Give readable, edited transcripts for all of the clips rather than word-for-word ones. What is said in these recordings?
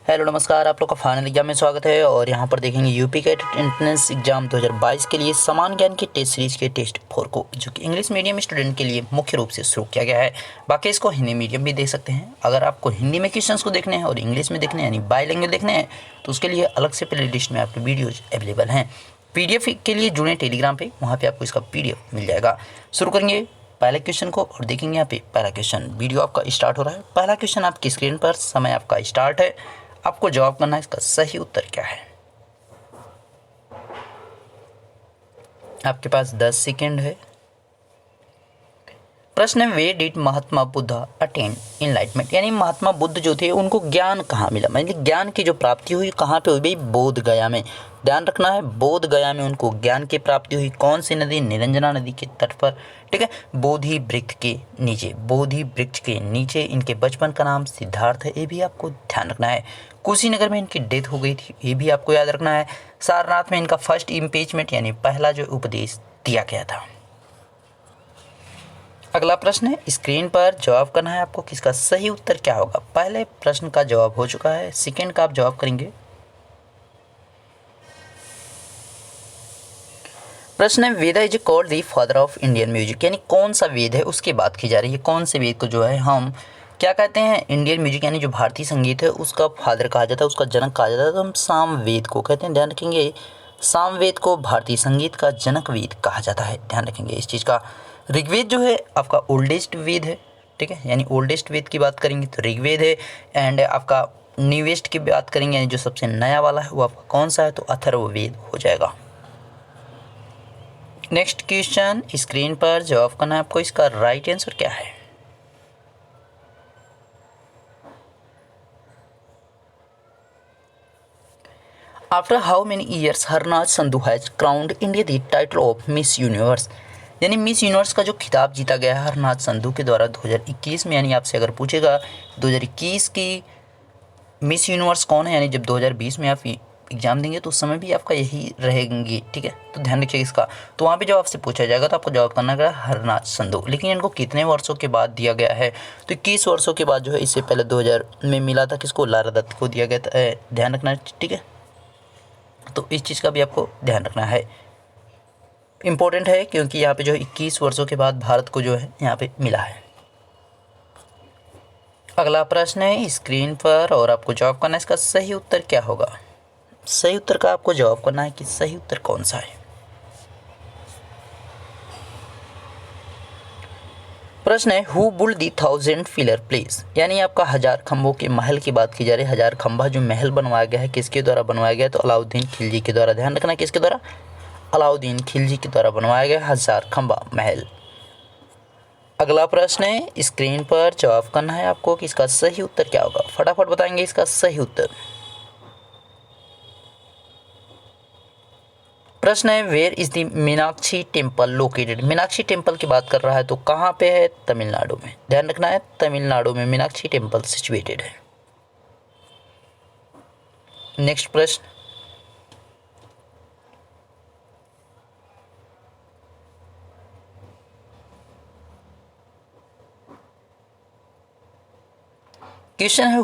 Hello नमस्कार, आप लोग का फाइनल एग्जाम में स्वागत है। और यहाँ पर देखेंगे यूपी कैट एंट्रेंस एग्जाम 2022 के लिए समान ज्ञान की टेस्ट सीरीज के टेस्ट 4 को, जो कि इंग्लिश मीडियम स्टूडेंट के लिए मुख्य रूप से शुरू किया गया है। बाकी इसको हिंदी मीडियम भी देख सकते हैं। अगर आपको हिंदी में क्वेश्चंस को देखने हैं और इंग्लिश में देखने हैं, यानी बाईलैंग्वेज देखने हैं, तो उसके लिए अलग से प्ले लिस्ट में आपके वीडियोज अवेलेबल हैं। PDF के लिए जुड़े टेलीग्राम पे, वहाँ पे आपको इसका PDF मिल जाएगा। शुरू करेंगे पहले क्वेश्चन को और देखेंगे यहाँ पे पहला क्वेश्चन। वीडियो आपका स्टार्ट हो रहा है। पहला क्वेश्चन आपकी स्क्रीन पर, समय आपका स्टार्ट है। आपको जवाब करना है इसका सही उत्तर क्या है। आपके पास 10 सेकेंड है। प्रश्न है, where did Mahatma Buddha attain enlightenment, यानी महात्मा बुद्ध जो थे उनको ज्ञान कहाँ मिला, मतलब ज्ञान की जो प्राप्ति हुई कहाँ पे हुई भाई, बोध गया में। ध्यान रखना है, बोध गया में उनको ज्ञान की प्राप्ति हुई। कौन सी नदी? निरंजना नदी के तट पर, ठीक है। बोधि वृक्ष के नीचे, बोधि वृक्ष के नीचे। इनके बचपन का नाम सिद्धार्थ है, ये भी आपको ध्यान रखना है। कुशीनगर में इनकी डेथ हो गई थी, ये भी आपको याद रखना है। सारनाथ में इनका फर्स्ट इम्पीचमेंट, यानी पहला जो उपदेश दिया गया था। अगला प्रश्न है, स्क्रीन पर जवाब करना है आपको किसका सही उत्तर क्या होगा। पहले प्रश्न का जवाब हो चुका है, सेकंड का आप जवाब करेंगे। प्रश्न है, Veda is called the father of Indian music, यानी कौन सा वेद है उसकी बात की जा रही है। कौन से वेद को जो है हम क्या कहते हैं, इंडियन म्यूजिक यानी जो भारतीय संगीत है उसका फादर कहा जाता है, उसका जनक कहा जाता है। तो हम साम वेद को कहते हैं, ध्यान रखेंगे। साम वेद को भारतीय संगीत का जनक वेद कहा जाता है, ध्यान रखेंगे इस चीज़ का। ऋग्वेद जो है आपका ओल्डेस्ट वेद है, ठीक है, यानी ओल्डेस्ट वेद की बात करेंगे तो ऋग्वेद है। एंड आपका न्यूएस्ट की बात करेंगे, यानी जो सबसे नया वाला है वो आपका कौन सा है, तो अथर्ववेद हो जाएगा। नेक्स्ट क्वेश्चन, स्क्रीन पर जवाब करना है आपको, इसका राइट आंसर क्या है। After how many years Harnaaz Sandhu has crowned India the title of miss universe, यानी मिस यूनिवर्स का जो खिताब जीता गया है हरनाज संधू के द्वारा 2021 में। यानी आपसे अगर पूछेगा 2021 की मिस यूनिवर्स कौन है, यानी जब 2020 में आप एग्जाम देंगे तो उस समय भी आपका यही रहेंगी, ठीक है। तो ध्यान रखिएगा इसका। तो वहाँ पे जब आपसे पूछा जाएगा तो आपको जवाब करना है हरनाज संधू। लेकिन इनको कितने वर्षों के बाद दिया गया है, तो 21 वर्षों के बाद जो है। इससे पहले 2000 में मिला था किसको, लारा दत्त को दिया गया था, ध्यान रखना है, ठीक है। तो इस चीज़ का भी आपको ध्यान रखना है, इम्पोर्टेंट है, क्योंकि यहाँ पे जो 21 वर्षों के बाद भारत को जो है यहाँ पे मिला है। अगला प्रश्न है स्क्रीन पर और आपको जवाब करना है इसका सही उत्तर क्या होगा। सही उत्तर का आपको जवाब करना है कि सही उत्तर कौन सा है। प्रश्न है, who built the 1000 pillar place, यानी आपका 1000 खंभों के महल की बात की जा रही है। 1000 खंभा जो महल बनवाया गया है किसके द्वारा बनवाया गया है, तो अलाउद्दीन खिलजी के द्वारा। ध्यान रखना किसके द्वारा, अलाउद्दीन खिलजी के द्वारा बनवाया गया 1000 खंभा महल। अगला प्रश्न है, स्क्रीन पर जवाब करना है आपको कि इसका सही उत्तर क्या होगा। फटाफट बताएंगे इसका सही उत्तर। प्रश्न है, where is the Meenakshi temple located, Meenakshi temple की बात कर रहा है तो कहाँ पे है, तमिलनाडु में। ध्यान रखना है, तमिलनाडु में मीनाक्षी टेम्पल सिचुएटेड है। नेक्स्ट प्रश्न, क्वेश्चन है,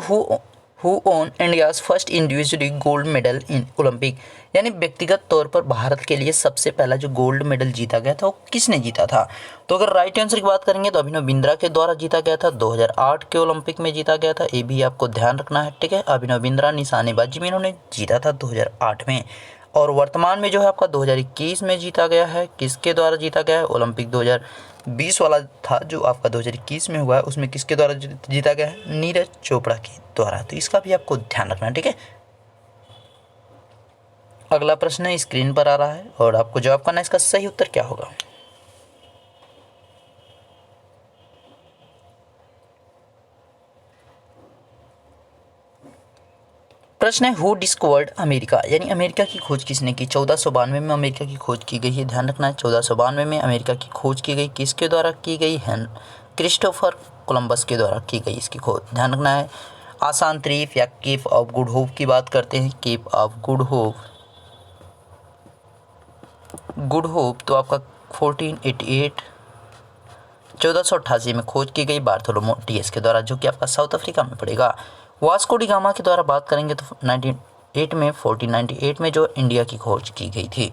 who own India's first individually gold medal in Olympic, यानी व्यक्तिगत तौर पर भारत के लिए सबसे पहला जो गोल्ड मेडल जीता गया था वो किसने जीता था। तो अगर राइट आंसर की बात करेंगे तो अभिनव बिंद्रा के द्वारा जीता गया था, 2008 के ओलंपिक में जीता गया था। ये भी आपको ध्यान रखना है, ठीक है। अभिनव बिंद्रा निशानेबाजी में इन्होंने जीता था 2008 में। और वर्तमान में जो है आपका 2021 में जीता गया है, किसके द्वारा जीता गया है, ओलंपिक 2020 वाला था जो आपका 2021 में हुआ है, उसमें किसके द्वारा जीता गया है, नीरज चोपड़ा के द्वारा। तो इसका भी आपको ध्यान रखना है, ठीक है। अगला प्रश्न है स्क्रीन पर आ रहा है और आपको जवाब करना है इसका सही उत्तर क्या होगा। प्रश्न है, हु डिस्कवर्ड अमेरिका, यानी अमेरिका की खोज किसने की। 1492 में अमेरिका की खोज की गई है, ध्यान रखना है। 1492 में अमेरिका की खोज की गई, किसके द्वारा की गई है, क्रिस्टोफर कोलंबस के द्वारा की गई इसकी खोज, ध्यान रखना है। आसान द्वीप या केप ऑफ गुड होप की बात करते हैं, केप ऑफ गुड होप, तो आपका 1488 में खोज की गई बार्थोलोमो डिएस के द्वारा, जो कि आपका साउथ अफ्रीका में पड़ेगा। वास्को डी गामा के द्वारा बात करेंगे तो 1498 में जो इंडिया की खोज की गई थी।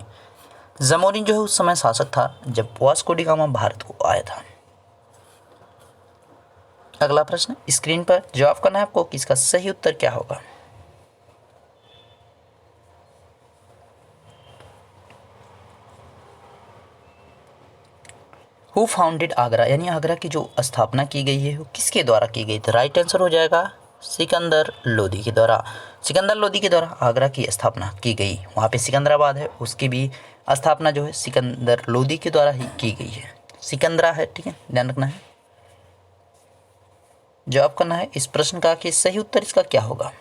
जमोरिन जो है उस समय शासक था जब वास्को डी गामा भारत को आया था। अगला प्रश्न स्क्रीन पर जवाब करना है आपको कि इसका सही उत्तर क्या होगा। हु फाउंडेड आगरा, यानी आगरा की जो स्थापना की गई है वो किसके द्वारा की गई थी। राइट आंसर हो जाएगा सिकंदर लोदी के द्वारा। सिकंदर लोदी के द्वारा आगरा की स्थापना की गई। वहाँ पे सिकंदराबाद है, उसकी भी स्थापना जो है सिकंदर लोदी के द्वारा ही की गई है। सिकंदरा है, ठीक है, ध्यान रखना है। जवाब करना है इस प्रश्न का कि सही उत्तर इसका क्या होगा।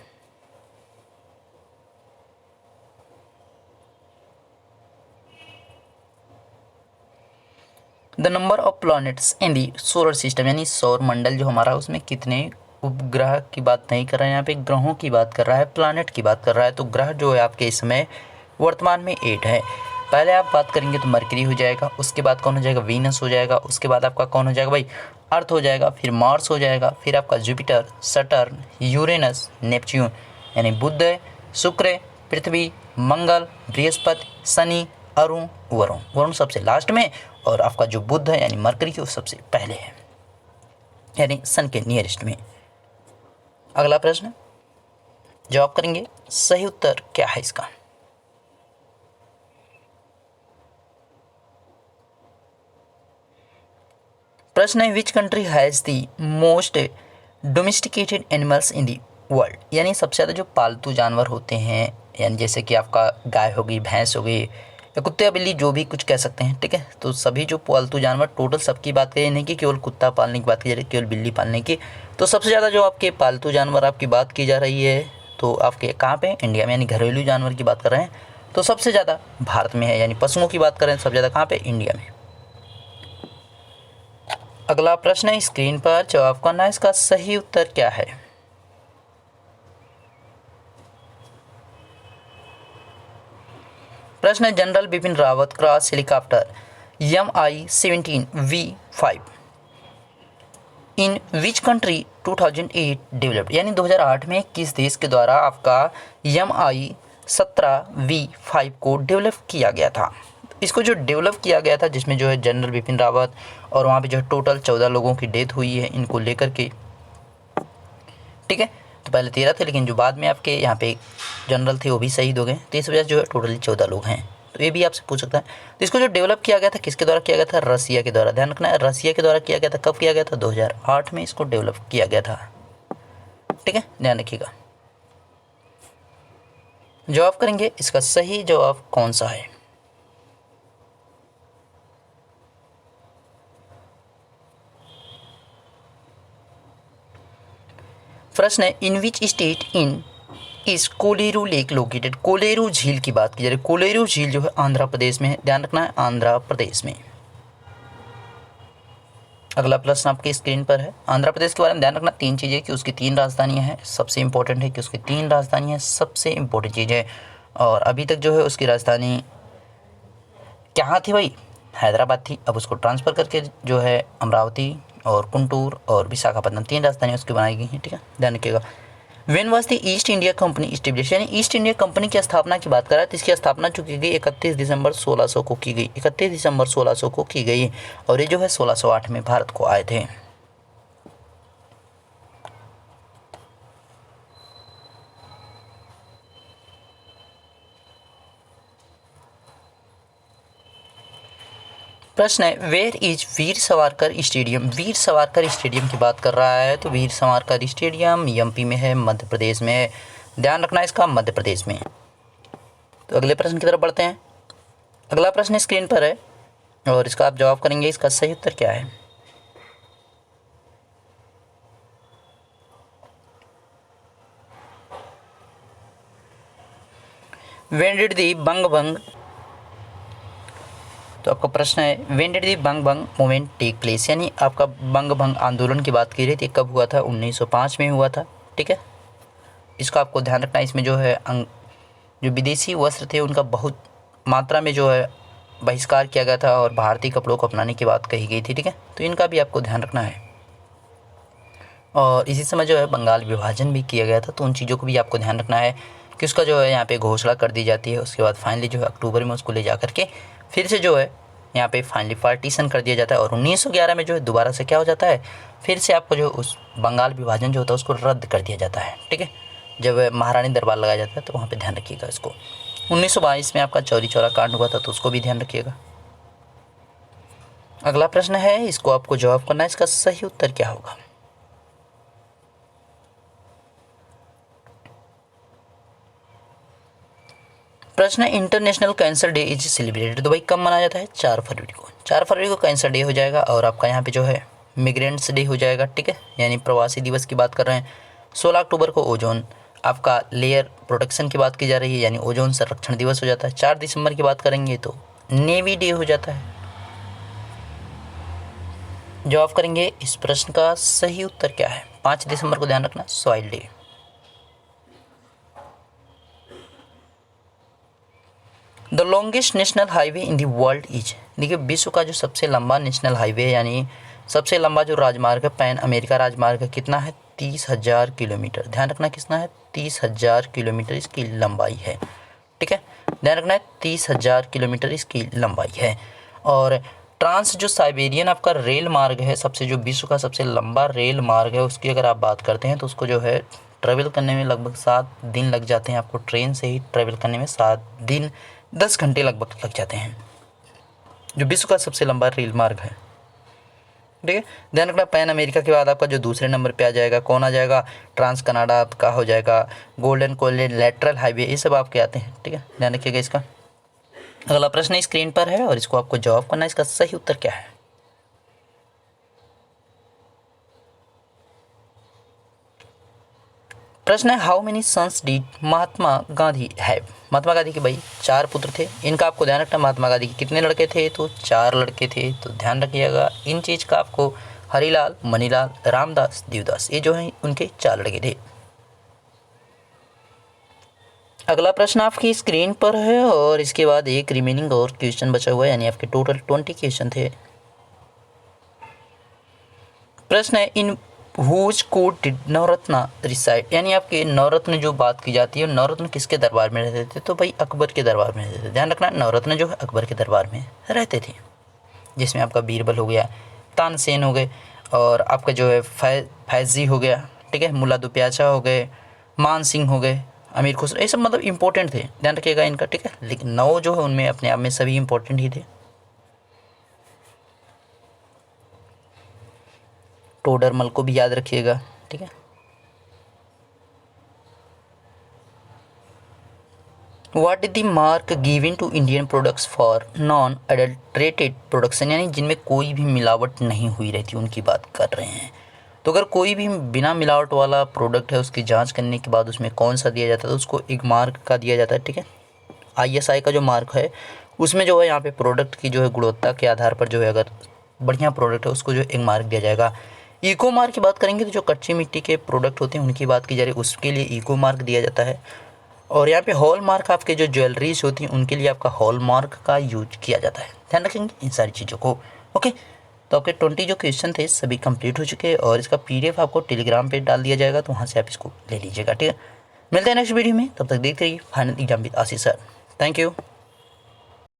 The number of planets in the solar system, यानी सौर मंडल जो हमारा उसमें कितने उपग्रह की बात नहीं कर रहा है, यहाँ पे ग्रहों की बात कर रहा है, प्लैनेट की बात कर रहा है। तो ग्रह जो है आपके इस समय वर्तमान में 8 है। पहले आप बात करेंगे तो मरकरी हो जाएगा, उसके बाद कौन हो जाएगा, वीनस हो जाएगा, उसके बाद आपका कौन हो जाएगा भाई, अर्थ हो जाएगा, फिर मार्स हो जाएगा, फिर आपका जुपिटर, सटर्न, यूरेनस, नेपच्यून, यानी बुध, शुक्र, पृथ्वी, मंगल, बृहस्पति, शनि, अरुण, वरुण। वरुण सबसे लास्ट में और आपका जो बुध है यानी मरकरी वो सबसे पहले है, यानी सन के नियरेस्ट में। अगला प्रश्न जवाब करेंगे सही उत्तर क्या है इसका। प्रश्न है which country has the most domesticated animals in the world, यानी सबसे ज़्यादा जो पालतू जानवर होते हैं, यानी जैसे कि आपका गाय हो गई, भैंस हो गई या कुत्ते या बिल्ली, जो भी कुछ कह सकते हैं, ठीक है। तो सभी जो पालतू जानवर टोटल सबकी बात करें, नहीं कि केवल कुत्ता पालने की बात की जा रही है, केवल बिल्ली पालने की। तो सबसे ज़्यादा जो आपके पालतू जानवर आपकी बात की जा रही है तो आपके कहाँ पे, इंडिया में, यानी घरेलू जानवर की बात कर रहे हैं तो सबसे ज़्यादा भारत में है, यानी पशुओं की बात करें सबसे ज़्यादा कहाँ पे, इंडिया में। अगला प्रश्न है स्क्रीन पर, जवाब करना है इसका सही उत्तर क्या है। प्रश्न है general Bipin Rawat cross helicopter MI-17V5 in which country 2008 developed, यानी 2008 में किस देश के द्वारा आपका MI-17V5 को डेवलप किया गया था। इसको जो डेवलप किया गया था जिसमें जो है जनरल बिपिन रावत और वहाँ पे जो है टोटल 14 लोगों की डेथ हुई है इनको लेकर के, ठीक है। तो पहले 13 थे लेकिन जो बाद में आपके यहाँ पे जनरल थे वो भी शहीद हो गए, तो इस वजह से जो है टोटली 14 लोग हैं। तो ये भी आपसे पूछ सकता है। तो इसको जो डेवलप किया गया था किसके द्वारा किया गया था, रसिया के द्वारा। ध्यान रखना है रसिया के द्वारा किया गया था। कब किया गया था, 2008 में इसको डेवलप किया गया था, ठीक है, ध्यान रखिएगा। जवाब करेंगे इसका सही जवाब कौन सा है। प्रश्न है इन विच स्टेट इन इस कोलेरू लेक लोकेटेड, कोलेरू झील की बात की जा रही है। कोलेरू झील जो है आंध्र प्रदेश में है, ध्यान रखना है आंध्र प्रदेश में। अगला प्रश्न आपके स्क्रीन पर है। आंध्र प्रदेश के बारे में ध्यान रखना 3 चीज़ें कि उसकी 3 राजधानियां हैं, सबसे इंपॉर्टेंट है कि उसकी 3 राजधानियां सबसे इंपॉर्टेंट चीज़ है। और अभी तक जो है उसकी राजधानी कहाँ थी भाई, हैदराबाद थी। अब उसको ट्रांसफ़र करके जो है अमरावती और गुंटूर और विशाखापट्टनम 3 राजधानियाँ उसकी बनाई गई हैं, ठीक है, ध्यान रखिएगा। When was the east India company establish, यानी ईस्ट इंडिया कंपनी की स्थापना की बात कर रहा है तो इसकी स्थापना जो की गई 31 दिसंबर 1600 को की गई, 31 दिसंबर 1600 को की गई। और ये जो है 1608 में भारत को आए थे। प्रश्न है where is Veer Savarkar stadium, Veer Savarkar stadium की बात कर रहा है तो वीर सावरकर स्टेडियम एमपी में है, मध्य प्रदेश में है, ध्यान रखना इसका मध्य प्रदेश में। तो अगले प्रश्न की तरफ बढ़ते हैं। अगला प्रश्न स्क्रीन पर है और इसका आप जवाब करेंगे, इसका सही उत्तर क्या है। व्हेन डिड दी बंग भंग, तो आपका प्रश्न है व्हेन डिड दी बंग भंग मूवमेंट टेक प्लेस, यानी आपका बंग भंग आंदोलन की बात की रही थी, कब हुआ था, 1905 में हुआ था, ठीक है। इसका आपको ध्यान रखना, इसमें जो है जो विदेशी वस्त्र थे उनका बहुत मात्रा में जो है बहिष्कार किया गया था और भारतीय कपड़ों को अपनाने की बात कही गई थी, ठीक है। तो इनका भी आपको ध्यान रखना है। और इसी समय जो है बंगाल विभाजन भी किया गया था, तो उन चीज़ों को भी आपको ध्यान रखना है कि उसका जो है यहाँ पे घोषणा कर दी जाती है। उसके बाद फाइनली जो है अक्टूबर में उसको ले जा करके फिर से जो है यहाँ पे फाइनली पार्टीशन कर दिया जाता है और 1911 में जो है दोबारा से क्या हो जाता है, फिर से आपको जो उस बंगाल विभाजन जो होता है उसको रद्द कर दिया जाता है। ठीक है, जब महारानी दरबार लगाया जाता है तो वहाँ पे ध्यान रखिएगा इसको। 1922 में आपका चौरी चौरा कांड हुआ था, तो उसको भी ध्यान रखिएगा। अगला प्रश्न है, इसको आपको जवाब करना है, इसका सही उत्तर क्या होगा। प्रश्न है, international cancer day is celebrated, तो भाई कब मनाया जाता है, 4 फरवरी को। 4 फरवरी को कैंसर डे हो जाएगा और आपका यहाँ पे जो है मिग्रेंट्स डे हो जाएगा। ठीक है, यानी प्रवासी दिवस की बात कर रहे हैं। 16 अक्टूबर को ओजोन आपका लेयर प्रोटेक्शन की बात की जा रही है, यानी ओजोन संरक्षण दिवस हो जाता है। 4 दिसंबर की बात करेंगे तो नेवी डे हो जाता है। जवाब करेंगे इस प्रश्न का सही उत्तर क्या है। 5 दिसंबर को ध्यान रखना, soil day. The longest national highway in the world is, देखिए विश्व का जो सबसे लंबा नेशनल हाईवे यानी सबसे लंबा जो राजमार्ग है, पैन अमेरिका राजमार्ग है, कितना है, 30,000 किलोमीटर। ध्यान रखना कितना है, 30,000 किलोमीटर इसकी लंबाई है। ठीक है, ध्यान रखना है 30,000 किलोमीटर इसकी लंबाई है। और ट्रांस जो साइबेरियन आपका रेल मार्ग है, सबसे जो विश्व का सबसे लंबा रेल मार्ग है, उसकी अगर आप बात करते हैं तो उसको जो है ट्रेवल करने में लगभग 7 दिन लग जाते हैं। आपको ट्रेन से ही ट्रेवल करने में 7 दिन 10 घंटे लगभग लग जाते हैं, जो विश्व का सबसे लंबा रेल मार्ग है। ठीक है, ध्यान रखना पैन अमेरिका के बाद आपका जो दूसरे नंबर पे आ जाएगा कौन आ जाएगा, ट्रांस कनाडा आपका हो जाएगा, गोल्डन कोलेटरल हाईवे, ये सब आपके आते हैं। ठीक है, ध्यान रखिएगा इसका। अगला प्रश्न स्क्रीन पर है और इसको आपको जवाब करना है, इसका सही उत्तर क्या है। प्रश्न है, how many sons did Mahatma Gandhi have. Mahatma Gandhi के भाई 4 पुत्र थे। इनका आपको ध्यान रखना, महात्मा गांधी के कितने लड़के थे, तो 4 लड़के थे। तो ध्यान रखिएगा इन चीज़ का आपको, हरिलाल, मनीलाल, रामदास, देवदास, ये जो हैं उनके 4 लड़के थे। अगला प्रश्न आपकी स्क्रीन पर है और इसके बाद एक रिमेनिंग और क्वेश्चन बचा हुआ है, यानी आपके टोटल 20 क्वेश्चन थे। प्रश्न है, in whose court did Navaratna reside, यानी आपके नवरत्न जो बात की जाती है, नवरत्न किसके दरबार में रहते थे, तो भाई अकबर के दरबार में रहते थे। ध्यान रखना नवरत्न जो है अकबर के दरबार में रहते थे, जिसमें आपका बीरबल हो गया, तानसेन हो गए और आपका जो है फैजी हो गया। ठीक है, मुल्ला दुप्याचा हो गए, मान सिंह हो गए, अमीर खुसरो, ये सब मतलब इंपॉर्टेंट थे, ध्यान रखिएगा इनका। ठीक है, लेकिन 9 जो है उनमें अपने आप में सभी इंपॉर्टेंट ही थे। टोडरमल को भी याद रखिएगा। ठीक है, what is the mark given to Indian products for non adulterated production, यानी जिनमें कोई भी मिलावट नहीं हुई रहती उनकी बात कर रहे हैं। तो अगर कोई भी बिना मिलावट वाला प्रोडक्ट है, उसकी जांच करने के बाद उसमें कौन सा दिया जाता है, तो उसको एक मार्क का दिया जाता है। ठीक है, ISI का जो मार्क है उसमें जो है यहाँ पे प्रोडक्ट की जो है गुणवत्ता के आधार पर जो है अगर बढ़िया प्रोडक्ट है उसको जो एक मार्क दिया जाएगा। इको मार्क की बात करेंगे तो जो कच्ची मिट्टी के प्रोडक्ट होते हैं उनकी बात की जा रही है, उसके लिए इको मार्क दिया जाता है। और यहाँ पे हॉल मार्क आपके जो ज्वेलरीज होती हैं उनके लिए आपका हॉल मार्क का यूज किया जाता है। ध्यान रखेंगे इन सारी चीज़ों को। ओके, तो आपके 20 जो क्वेश्चन थे सभी कंप्लीट हो चुके हैं और इसका PDF आपको टेलीग्राम पे डाल दिया जाएगा, तो वहाँ से आप इसको ले लीजिएगा। ठीक है, मिलते हैं नेक्स्ट वीडियो में, तब तक देखते रहिए final exam with Ashish sir. Thank you.